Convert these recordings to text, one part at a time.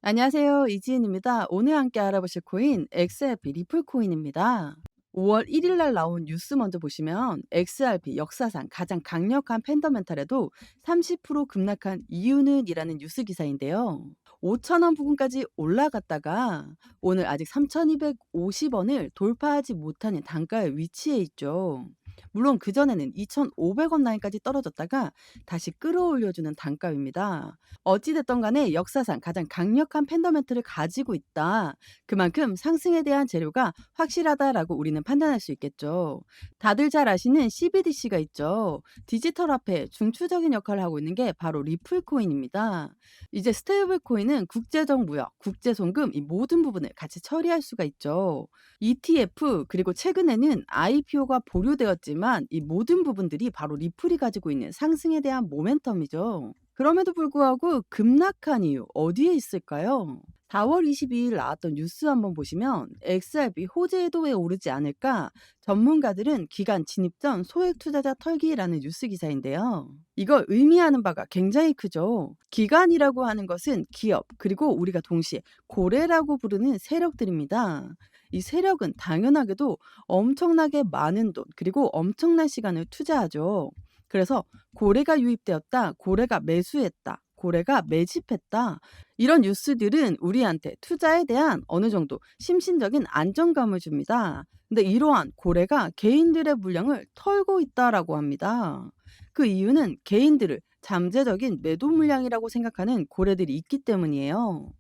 안녕하세요. 이지은입니다. 오늘 함께 알아보실 코인 XRP 리플 코인입니다. 5월 1일 날 나온 뉴스 먼저 보시면 XRP 역사상 가장 강력한 팬더멘탈에도 30% 급락한 이유는 이라는 뉴스 기사인데요. 5,000원 부근까지 올라갔다가 오늘 아직 3,250원을 돌파하지 못하는 단가에 위치해 있죠. 물론 그전에는 2,500원 라인까지 떨어졌다가 다시 끌어올려주는 단가입니다. 어찌됐든 간에 역사상 가장 강력한 팬더멘트를 가지고 있다. 그만큼 상승에 대한 재료가 확실하다라고 우리는 판단할 수 있겠죠. 다들 잘 아시는 CBDC가 있죠. 디지털 화폐 중추적인 역할을 하고 있는 게 바로 리플 코인입니다. 이제 스테이블 코인은 국제적 무역, 국제 송금 이 모든 부분을 같이 처리할 수가 있죠. ETF 그리고 최근에는 IPO가 보류되었지만 이 모든 부분들이 바로 리플이 가지고 있는 상승에 대한 모멘텀이죠. 그럼에도 불구하고 급락한 이유 어디에 있을까요? 4월 22일 나왔던 뉴스 한번 보시면 XRP 호재에도 왜 오르지 않을까? 전문가들은 기간 진입 전 소액 투자자 털기라는 뉴스 기사인데요. 이걸 의미하는 바가 굉장히 크죠. 기관이라고 하는 것은 기업 그리고 우리가 동시에 고래라고 부르는 세력들입니다. 이 세력은 당연하게도 엄청나게 많은 돈 그리고 엄청난 시간을 투자하죠. 그래서 고래가 유입되었다, 고래가 매수했다, 고래가 매집했다. 이런 뉴스들은 우리한테 투자에 대한 어느 정도 심신적인 안정감을 줍니다. 근데 이러한 고래가 개인들의 물량을 털고 있다라고 합니다. 그 이유는 개인들을 잠재적인 매도 물량이라고 생각하는 고래들이 있기 때문이에요.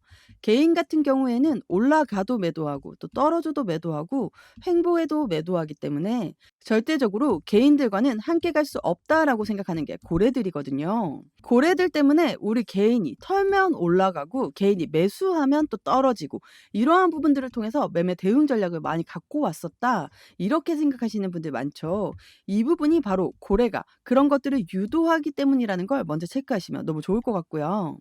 개인 같은 경우에는 올라가도 매도하고 또 떨어져도 매도하고 횡보해도 매도하기 때문에 절대적으로 개인들과는 함께 갈 수 없다라고 생각하는 게 고래들이거든요. 고래들 때문에 우리 개인이 털면 올라가고 개인이 매수하면 또 떨어지고 이러한 부분들을 통해서 매매 대응 전략을 많이 갖고 왔었다. 이렇게 생각하시는 분들 많죠. 이 부분이 바로 고래가 그런 것들을 유도하기 때문이라는 걸 먼저 체크하시면 너무 좋을 것 같고요.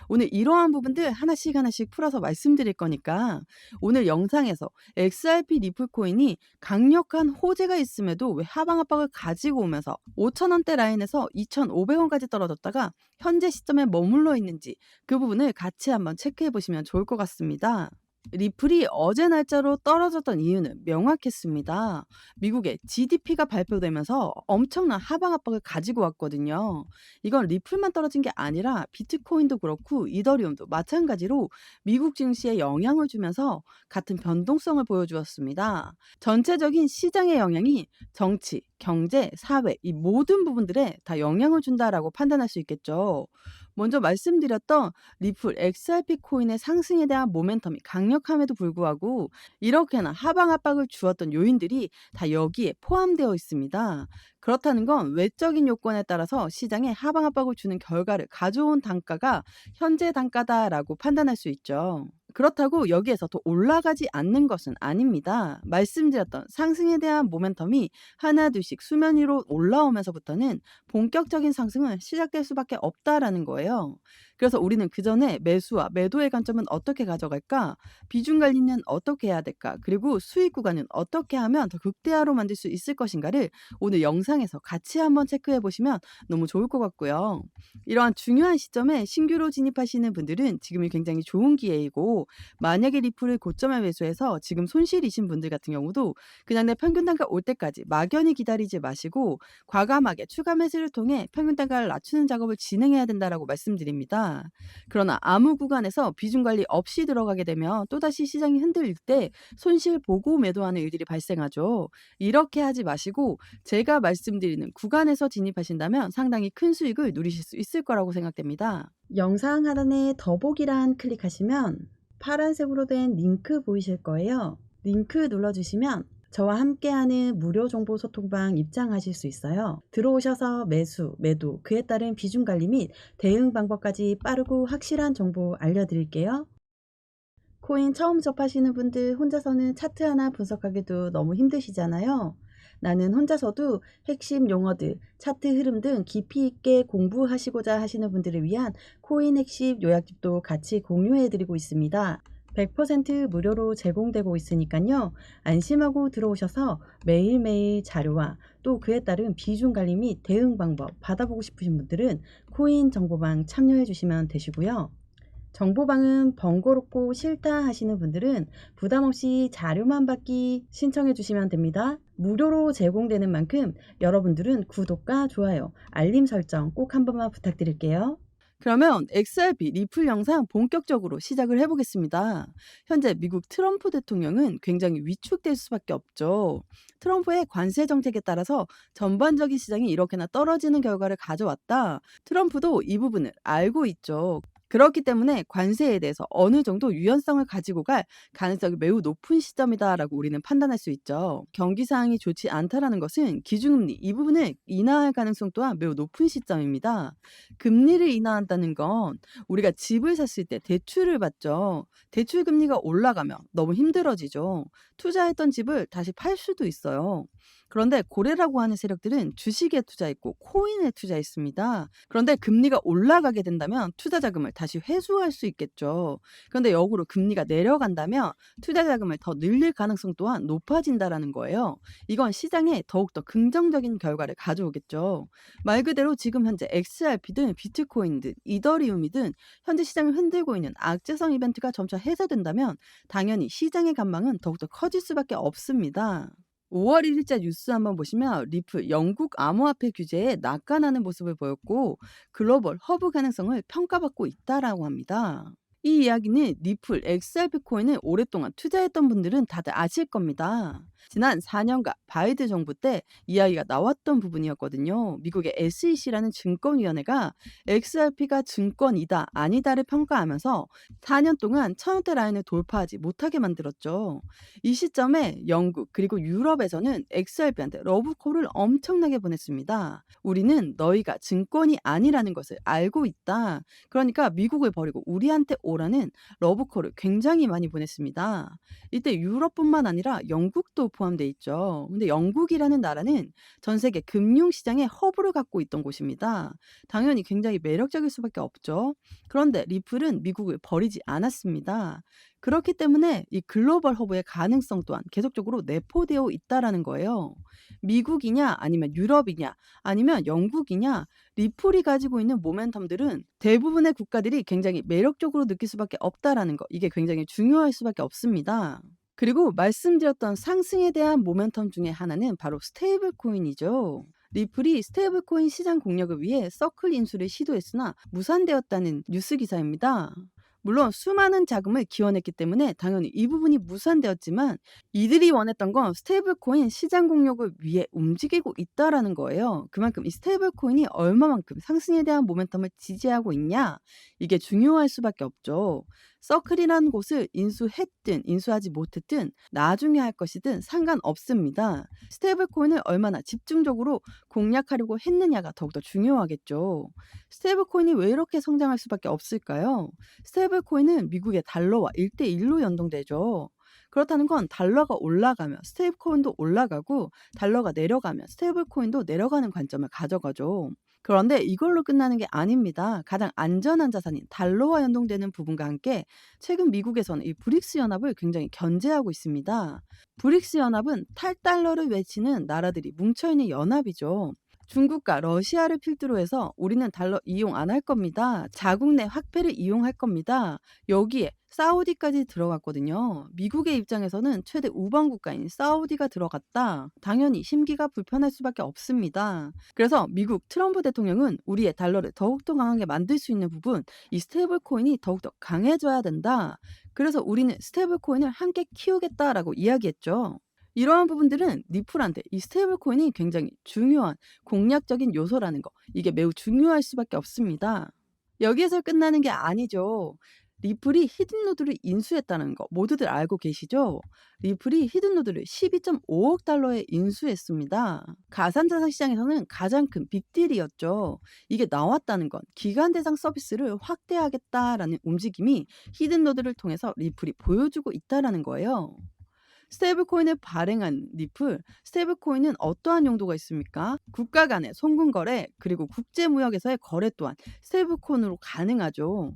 오늘 이러한 부분들 하나씩 하나씩 풀어서 말씀드릴 거니까 오늘 영상에서 XRP 리플 코인이 강력한 호재가 있음에도 왜 하방 압박을 가지고 오면서 5,000원대 라인에서 2,500원까지 떨어졌다가 현재 시점에 머물러 있는지 그 부분을 같이 한번 체크해 보시면 좋을 것 같습니다. 리플이 어제 날짜로 떨어졌던 이유는 명확했습니다. 미국의 GDP가 발표되면서 엄청난 하방 압박을 가지고 왔거든요. 이건 리플만 떨어진 게 아니라 비트코인도 그렇고 이더리움도 마찬가지로 미국 증시에 영향을 주면서 같은 변동성을 보여주었습니다. 전체적인 시장의 영향이 정치, 경제, 사회 이 모든 부분들에 다 영향을 준다라고 판단할 수 있겠죠. 먼저 말씀드렸던 리플 XRP 코인의 상승에 대한 모멘텀이 강력함에도 불구하고 이렇게나 하방 압박을 주었던 요인들이 다 여기에 포함되어 있습니다. 그렇다는 건 외적인 요건에 따라서 시장에 하방 압박을 주는 결과를 가져온 단가가 현재 단가다라고 판단할 수 있죠. 그렇다고 여기에서 더 올라가지 않는 것은 아닙니다. 말씀드렸던 상승에 대한 모멘텀이 하나 둘씩 수면 위로 올라오면서부터는 본격적인 상승은 시작될 수밖에 없다라는 거예요. 그래서 우리는 그 전에 매수와 매도의 관점은 어떻게 가져갈까? 비중 관리는 어떻게 해야 될까? 그리고 수익 구간은 어떻게 하면 더 극대화로 만들 수 있을 것인가를 오늘 영상에서 같이 한번 체크해 보시면 너무 좋을 것 같고요. 이러한 중요한 시점에 신규로 진입하시는 분들은 지금이 굉장히 좋은 기회이고 만약에 리플을 고점에 매수해서 지금 손실이신 분들 같은 경우도 그냥 내 평균 단가 올 때까지 막연히 기다리지 마시고 과감하게 추가 매수를 통해 평균 단가를 낮추는 작업을 진행해야 된다라고 말씀드립니다. 그러나 아무 구간에서 비중 관리 없이 들어가게 되면 또다시 시장이 흔들릴 때 손실 보고 매도하는 일들이 발생하죠. 이렇게 하지 마시고 제가 말씀드리는 구간에서 진입하신다면 상당히 큰 수익을 누리실 수 있을 거라고 생각됩니다. 영상 하단에 더보기란 클릭하시면 파란색으로 된 링크 보이실 거예요. 링크 눌러주시면 저와 함께하는 무료 정보 소통방 입장하실 수 있어요. 들어오셔서 매수, 매도, 그에 따른 비중 관리 및 대응 방법까지 빠르고 확실한 정보 알려드릴게요. 코인 처음 접하시는 분들 혼자서는 차트 하나 분석하기도 너무 힘드시잖아요. 나는 혼자서도 핵심 용어들, 차트 흐름 등 깊이 있게 공부하시고자 하시는 분들을 위한 코인 핵심 요약집도 같이 공유해드리고 있습니다. 100% 무료로 제공되고 있으니까요. 안심하고 들어오셔서 매일매일 자료와 또 그에 따른 비중 관리 및 대응 방법 받아보고 싶으신 분들은 코인 정보방 참여해 주시면 되시고요. 정보방은 번거롭고 싫다 하시는 분들은 부담 없이 자료만 받기 신청해 주시면 됩니다. 무료로 제공되는 만큼 여러분들은 구독과 좋아요, 알림 설정 꼭 한 번만 부탁드릴게요. 그러면 XRP 리플 영상 본격적으로 시작을 해보겠습니다. 현재 미국 트럼프 대통령은 굉장히 위축될 수밖에 없죠. 트럼프의 관세 정책에 따라서 전반적인 시장이 이렇게나 떨어지는 결과를 가져왔다. 트럼프도 이 부분을 알고 있죠. 그렇기 때문에 관세에 대해서 어느 정도 유연성을 가지고 갈 가능성이 매우 높은 시점이다라고 우리는 판단할 수 있죠. 경기 상황이 좋지 않다라는 것은 기준금리 이 부분을 인하할 가능성 또한 매우 높은 시점입니다. 금리를 인하한다는 건 우리가 집을 샀을 때 대출을 받죠. 대출 금리가 올라가면 너무 힘들어지죠. 투자했던 집을 다시 팔 수도 있어요. 그런데 고래라고 하는 세력들은 주식에 투자했고 코인에 투자했습니다. 그런데 금리가 올라가게 된다면 투자 자금을 다시 회수할 수 있겠죠. 그런데 역으로 금리가 내려간다면 투자 자금을 더 늘릴 가능성 또한 높아진다라는 거예요. 이건 시장에 더욱더 긍정적인 결과를 가져오겠죠. 말 그대로 지금 현재 XRP든 비트코인든 이더리움이든 현재 시장을 흔들고 있는 악재성 이벤트가 점차 해소된다면 당연히 시장의 간망은 더욱더 커질 수밖에 없습니다. 5월 1일자 뉴스 한번 보시면 리플 영국 암호화폐 규제에 낙관하는 모습을 보였고 글로벌 허브 가능성을 평가받고 있다라고 합니다. 이 이야기는 리플 XRP 코인을 오랫동안 투자했던 분들은 다들 아실 겁니다. 지난 4년간 바이든 정부 때 이야기가 나왔던 부분이었거든요. 미국의 SEC라는 증권위원회가 XRP가 증권이다 아니다를 평가하면서 4년 동안 1000원대 라인을 돌파하지 못하게 만들었죠. 이 시점에 영국 그리고 유럽에서는 XRP한테 러브콜을 엄청나게 보냈습니다. 우리는 너희가 증권이 아니라는 것을 알고 있다. 그러니까 미국을 버리고 우리한테 오라는 러브콜을 굉장히 많이 보냈습니다. 이때 유럽뿐만 아니라 영국도 포함돼 있죠. 근데 영국이라는 나라는 전 세계 금융시장의 허브를 갖고 있던 곳입니다. 당연히 굉장히 매력적일 수밖에 없죠. 그런데 리플은 미국을 버리지 않았습니다. 그렇기 때문에 이 글로벌 허브의 가능성 또한 계속적으로 내포되어 있다라는 거예요. 미국이냐 아니면 유럽이냐 아니면 영국이냐 리플이 가지고 있는 모멘텀들은 대부분의 국가들이 굉장히 매력적으로 느낄 수밖에 없다라는 거. 이게 굉장히 중요할 수밖에 없습니다. 그리고 말씀드렸던 상승에 대한 모멘텀 중에 하나는 바로 스테이블 코인이죠. 리플이 스테이블 코인 시장 공략을 위해 서클 인수를 시도했으나 무산되었다는 뉴스 기사입니다. 물론 수많은 자금을 기원했기 때문에 당연히 이 부분이 무산되었지만 이들이 원했던 건 스테이블 코인 시장 공략을 위해 움직이고 있다라는 거예요. 그만큼 이 스테이블 코인이 얼마만큼 상승에 대한 모멘텀을 지지하고 있냐? 이게 중요할 수밖에 없죠. 서클이라는 곳을 인수했든 인수하지 못했든 나중에 할 것이든 상관없습니다. 스테이블 코인을 얼마나 집중적으로 공략하려고 했느냐가 더욱더 중요하겠죠. 스테이블 코인이 왜 이렇게 성장할 수밖에 없을까요? 스테이블 코인은 미국의 달러와 1대1로 연동되죠. 그렇다는 건 달러가 올라가면 스테이블 코인도 올라가고 달러가 내려가면 스테이블 코인도 내려가는 관점을 가져가죠. 그런데 이걸로 끝나는 게 아닙니다. 가장 안전한 자산인 달러와 연동되는 부분과 함께 최근 미국에서는 이 브릭스 연합을 굉장히 견제하고 있습니다. 브릭스 연합은 탈달러를 외치는 나라들이 뭉쳐있는 연합이죠. 중국과 러시아를 필두로 해서 우리는 달러 이용 안 할 겁니다. 자국 내 화폐를 이용할 겁니다. 여기에 사우디까지 들어갔거든요. 미국의 입장에서는 최대 우방 국가인 사우디가 들어갔다. 당연히 심기가 불편할 수밖에 없습니다. 그래서 미국 트럼프 대통령은 우리의 달러를 더욱더 강하게 만들 수 있는 부분, 이 스테이블 코인이 더욱더 강해져야 된다. 그래서 우리는 스테이블 코인을 함께 키우겠다라고 이야기했죠. 이러한 부분들은 리플한테 이 스테이블 코인이 굉장히 중요한 공략적인 요소라는 거. 이게 매우 중요할 수밖에 없습니다. 여기에서 끝나는 게 아니죠. 리플이 히든노드를 인수했다는 거 모두들 알고 계시죠? 리플이 히든노드를 12.5억 달러에 인수했습니다. 가상자산 시장에서는 가장 큰 빅딜이었죠. 이게 나왔다는 건 기간 대상 서비스를 확대하겠다라는 움직임이 히든노드를 통해서 리플이 보여주고 있다라는 거예요. 스테이블 코인을 발행한 리플, 스테이블 코인은 어떠한 용도가 있습니까? 국가 간의 송금 거래, 그리고 국제 무역에서의 거래 또한 스테이블 코인으로 가능하죠.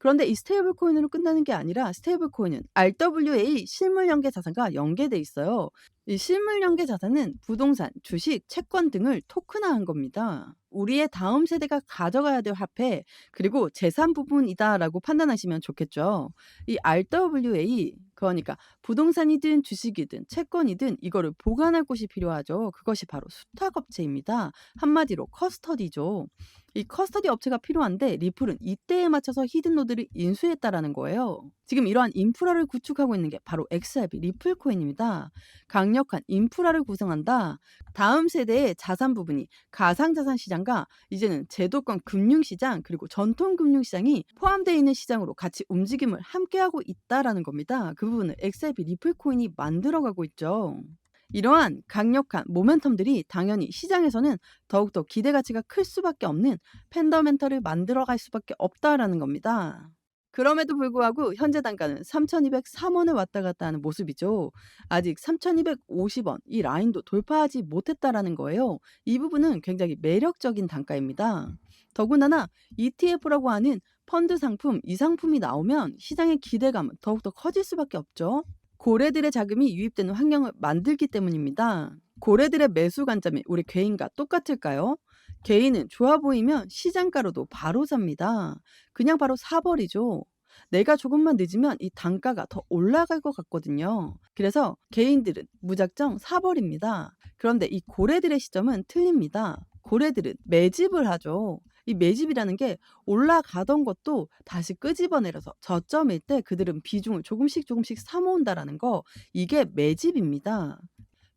그런데 이 스테이블 코인으로 끝나는 게 아니라 스테이블 코인은 RWA 실물 연계 자산과 연계돼 있어요. 이 실물 연계 자산은 부동산, 주식, 채권 등을 토큰화한 겁니다. 우리의 다음 세대가 가져가야 될 화폐, 그리고 재산 부분이다라고 판단하시면 좋겠죠. 이 RWA, 그러니까 부동산이든 주식이든 채권이든 이거를 보관할 곳이 필요하죠. 그것이 바로 수탁업체입니다. 한마디로 커스터디죠. 이 커스터디 업체가 필요한데 리플은 이때에 맞춰서 히든노드를 인수했다라는 거예요. 지금 이러한 인프라를 구축하고 있는 게 바로 XRP 리플 코인입니다. 강력한 인프라를 구성한다. 다음 세대의 자산 부분이 가상자산 시장과 이제는 제도권 금융시장 그리고 전통 금융시장이 포함되어 있는 시장으로 같이 움직임을 함께하고 있다라는 겁니다. 그 부분을 XRP 리플 코인이 만들어가고 있죠. 이러한 강력한 모멘텀들이 당연히 시장에서는 더욱더 기대 가치가 클 수밖에 없는 팬더멘털을 만들어갈 수밖에 없다라는 겁니다. 그럼에도 불구하고 현재 단가는 3,203원을 왔다 갔다 하는 모습이죠. 아직 3,250원 이 라인도 돌파하지 못했다라는 거예요. 이 부분은 굉장히 매력적인 단가입니다. 더군다나 ETF라고 하는 펀드 상품, 이 상품이 나오면 시장의 기대감은 더욱더 커질 수밖에 없죠. 고래들의 자금이 유입되는 환경을 만들기 때문입니다. 고래들의 매수 관점이 우리 개인과 똑같을까요? 개인은 좋아 보이면 시장가로도 바로 삽니다. 그냥 바로 사버리죠. 내가 조금만 늦으면 이 단가가 더 올라갈 것 같거든요. 그래서 개인들은 무작정 사버립니다. 그런데 이 고래들의 시점은 틀립니다. 고래들은 매집을 하죠. 이 매집이라는 게 올라가던 것도 다시 끄집어내려서 저점일 때 그들은 비중을 조금씩 사 모은다라는 거, 이게 매집입니다.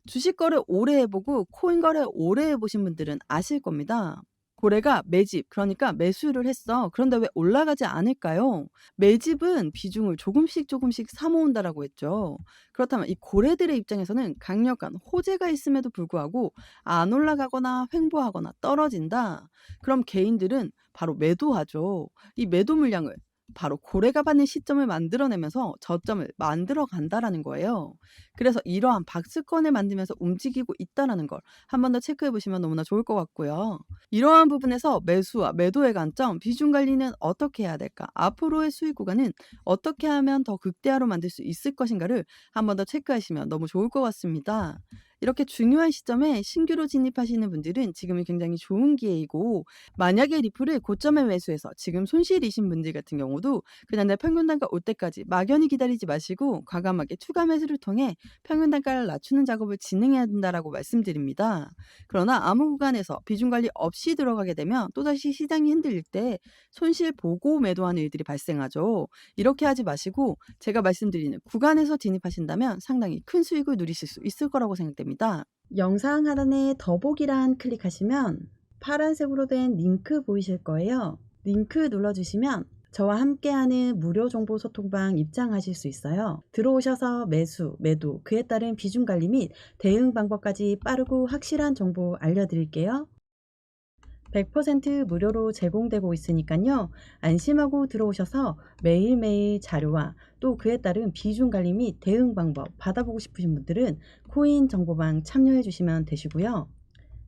주식 거래 오래 해보고 코인 거래 오래 해보신 분들은 아실 겁니다. 고래가 매집, 그러니까 매수를 했어. 그런데 왜 올라가지 않을까요? 매집은 비중을 조금씩 사 모은다라고 했죠. 그렇다면 이 고래들의 입장에서는 강력한 호재가 있음에도 불구하고 안 올라가거나 횡보하거나 떨어진다. 그럼 개인들은 바로 매도하죠. 이 매도 물량을 바로 고래가 받는 시점을 만들어내면서 저점을 만들어 간다라는 거예요. 그래서 이러한 박스권을 만들면서 움직이고 있다라는 걸 한 번 더 체크해 보시면 너무나 좋을 것 같고요. 이러한 부분에서 매수와 매도의 관점, 비중 관리는 어떻게 해야 될까? 앞으로의 수익 구간은 어떻게 하면 더 극대화로 만들 수 있을 것인가를 한 번 더 체크하시면 너무 좋을 것 같습니다. 이렇게 중요한 시점에 신규로 진입하시는 분들은 지금이 굉장히 좋은 기회이고, 만약에 리플을 고점에 매수해서 지금 손실이신 분들 같은 경우도 그냥 내 평균 단가 올 때까지 막연히 기다리지 마시고 과감하게 추가 매수를 통해 평균 단가를 낮추는 작업을 진행해야 된다라고 말씀드립니다. 그러나 아무 구간에서 비중 관리 없이 들어가게 되면 또다시 시장이 흔들릴 때 손실 보고 매도하는 일들이 발생하죠. 이렇게 하지 마시고 제가 말씀드리는 구간에서 진입하신다면 상당히 큰 수익을 누리실 수 있을 거라고 생각됩니다. 영상 하단에 더보기란 클릭하시면 파란색으로 된 링크 보이실 거예요. 링크 눌러주시면 저와 함께하는 무료 정보 소통방 입장하실 수 있어요. 들어오셔서 매수, 매도, 그에 따른 비중 관리 및 대응 방법까지 빠르고 확실한 정보 알려드릴게요. 100% 무료로 제공되고 있으니까요. 안심하고 들어오셔서 매일매일 자료와 또 그에 따른 비중 관리 및 대응 방법 받아보고 싶으신 분들은 코인 정보방 참여해 주시면 되시고요.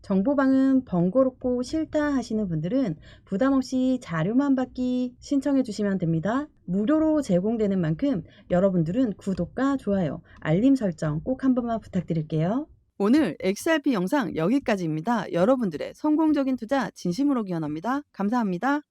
정보방은 번거롭고 싫다 하시는 분들은 부담없이 자료만 받기 신청해 주시면 됩니다. 무료로 제공되는 만큼 여러분들은 구독과 좋아요, 알림 설정 꼭 한 번만 부탁드릴게요. 오늘 XRP 영상 여기까지입니다. 여러분들의 성공적인 투자 진심으로 기원합니다. 감사합니다.